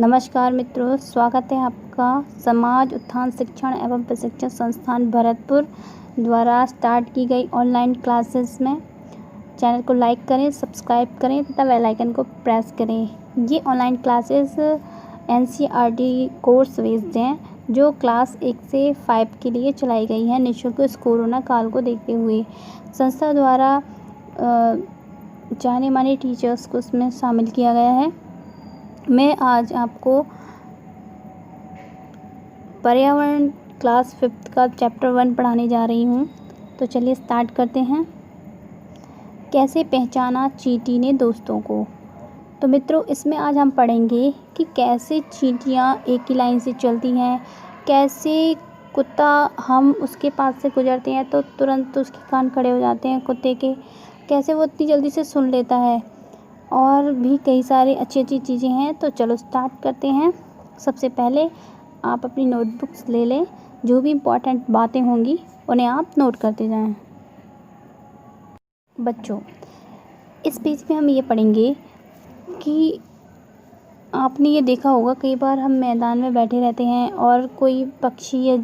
नमस्कार मित्रों, स्वागत है आपका समाज उत्थान शिक्षण एवं प्रशिक्षण संस्थान भरतपुर द्वारा स्टार्ट की गई ऑनलाइन क्लासेस में। चैनल को लाइक करें, सब्सक्राइब करें तथा बेल आइकन को प्रेस करें। ये online classes NCERT course based हैं जो क्लास 1 से 5 के लिए चलाई गई है निःशुल्क इस कोरोना काल को देखते हुए। संस्था द्वारा जाने माने टीचर्स को इसमें शामिल किया गया है। मैं आज आपको पर्यावरण क्लास 5 का चैप्टर 1 पढ़ाने जा रही हूँ। तो चलिए स्टार्ट करते हैं। कैसे पहचाना चींटी ने दोस्तों को। तो मित्रों, इसमें आज हम पढ़ेंगे कि कैसे चींटियाँ एक ही लाइन से चलती हैं, कैसे कुत्ता हम उसके पास से गुजरते हैं तो तुरंत उसके कान खड़े हो जाते हैं कुत्ते के, कैसे वो इतनी जल्दी से सुन लेता है, और भी कई सारी अच्छी चीज़ें हैं। तो चलो स्टार्ट करते हैं। सबसे पहले आप अपनी नोटबुक्स ले लें, जो भी इम्पोर्टेंट बातें होंगी उन्हें आप नोट करते जाएं। बच्चों, इस पेज पे हम ये पढ़ेंगे कि आपने ये देखा होगा कई बार हम मैदान में बैठे रहते हैं और कोई पक्षी या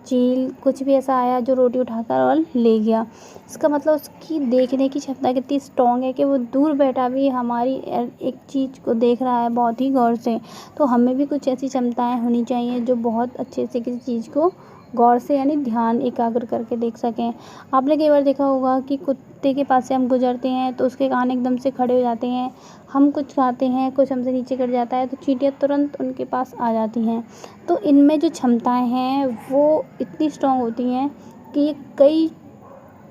चील कुछ भी ऐसा आया जो रोटी उठाकर और ले गया। इसका मतलब उसकी देखने की क्षमता कितनी स्ट्रॉन्ग है कि वो दूर बैठा भी हमारी एक चीज़ को देख रहा है बहुत ही गौर से। तो हमें भी कुछ ऐसी क्षमताएं होनी चाहिए जो बहुत अच्छे से किसी चीज़ को गौर से यानी ध्यान एकाग्र करके देख सकें। आपने कई बार देखा होगा कि कुत्ते के पास से हम गुजरते हैं तो उसके कान एकदम से खड़े हो जाते हैं। हम कुछ खाते हैं, कुछ हमसे नीचे गिर जाता है तो चींटियाँ तुरंत उनके पास आ जाती हैं। तो इनमें जो क्षमताएं हैं वो इतनी स्ट्रॉन्ग होती हैं कि ये कई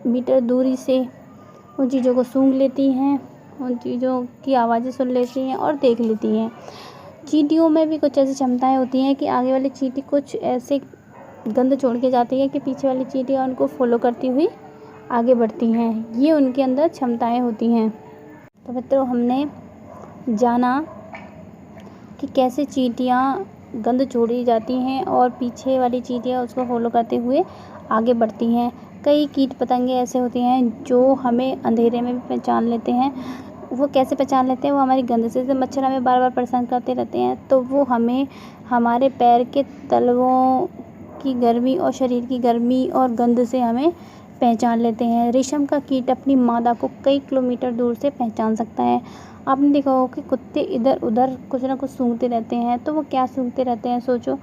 मीटर दूरी से उन चीज़ों को सूंघ लेती हैं, उन चीज़ों की आवाज़ें सुन लेती हैं और देख लेती हैं। चींटियों में भी कुछ ऐसी क्षमताएं होती हैं कि आगे वाली चींटी कुछ ऐसे गंध छोड़ के जाती है कि पीछे वाली चींटियाँ उनको फॉलो करती हुई आगे बढ़ती हैं। ये उनके अंदर क्षमताएं होती हैं। तो मित्रों, हमने जाना कि कैसे चींटियाँ गंध छोड़ी जाती हैं और पीछे वाली चींटियाँ उसको फॉलो करते हुए आगे बढ़ती हैं। कई कीट पतंगे ऐसे होते हैं जो हमें अंधेरे में भी पहचान लेते हैं। वो कैसे पहचान लेते हैं? वो हमारी गंध से, जैसे मच्छर हमें बार बार परेशान करते रहते हैं तो वो हमें हमारे पैर के तलवों की गर्मी और शरीर की गर्मी और गंध से हमें पहचान लेते हैं। रेशम का कीट अपनी मादा को कई किलोमीटर दूर से पहचान सकता है। आपने देखा होगा कि कुत्ते इधर उधर कुछ ना कुछ सूंघते रहते हैं। तो वो क्या सूंघते रहते हैं सोचो।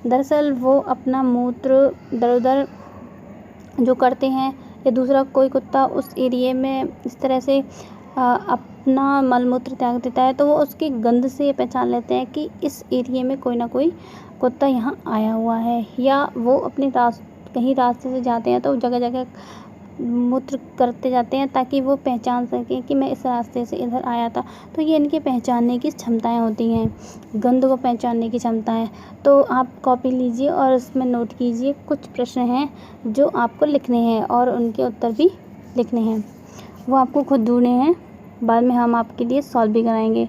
दरअसल वो अपना मूत्र इधर उधर जो करते हैं या दूसरा कोई कुत्ता उस एरिए में इस तरह से अपना मलमूत्र त्याग देता है तो वो उसकी गंध से पहचान लेते हैं कि इस एरिए में कोई ना कोई कुत्ता यहाँ आया हुआ है। या वो अपने कहीं रास्ते से जाते हैं तो जगह जगह मूत्र करते जाते हैं ताकि वो पहचान सकें कि मैं इस रास्ते से इधर आया था। तो ये इनके पहचानने की क्षमताएं होती हैं, गंध को पहचानने की क्षमताएं। तो आप कॉपी लीजिए और उसमें नोट कीजिए। कुछ प्रश्न हैं जो आपको लिखने हैं और उनके उत्तर भी लिखने हैं। वो आपको खुद ढूंढने हैं, बाद में हम आपके लिए सॉल्व भी कराएंगे।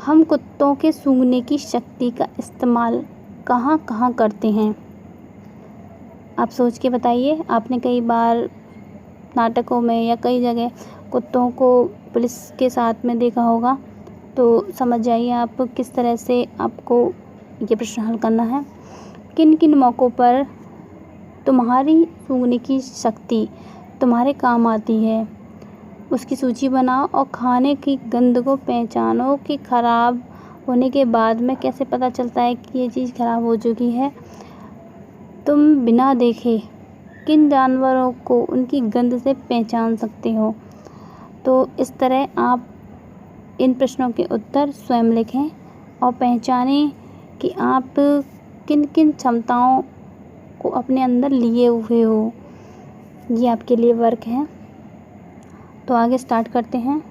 हम कुत्तों के सूंघने की शक्ति का इस्तेमाल कहाँ कहाँ करते हैं? आप सोच के बताइए। आपने कई बार नाटकों में या कई जगह कुत्तों को पुलिस के साथ में देखा होगा। तो समझ जाइए आप किस तरह से आपको ये प्रश्न हल करना है। किन किन मौक़ों पर तुम्हारी सूंघने की शक्ति तुम्हारे काम आती है, उसकी सूची बनाओ और खाने की गंध को पहचानो कि ख़राब होने के बाद में कैसे पता चलता है कि ये चीज़ ख़राब हो चुकी है। तुम बिना देखे किन जानवरों को उनकी गंध से पहचान सकते हो। तो इस तरह आप इन प्रश्नों के उत्तर स्वयं लिखें और पहचानें कि आप किन किन क्षमताओं को अपने अंदर लिए हुए हो। ये आपके लिए वर्क है। तो आगे स्टार्ट करते हैं।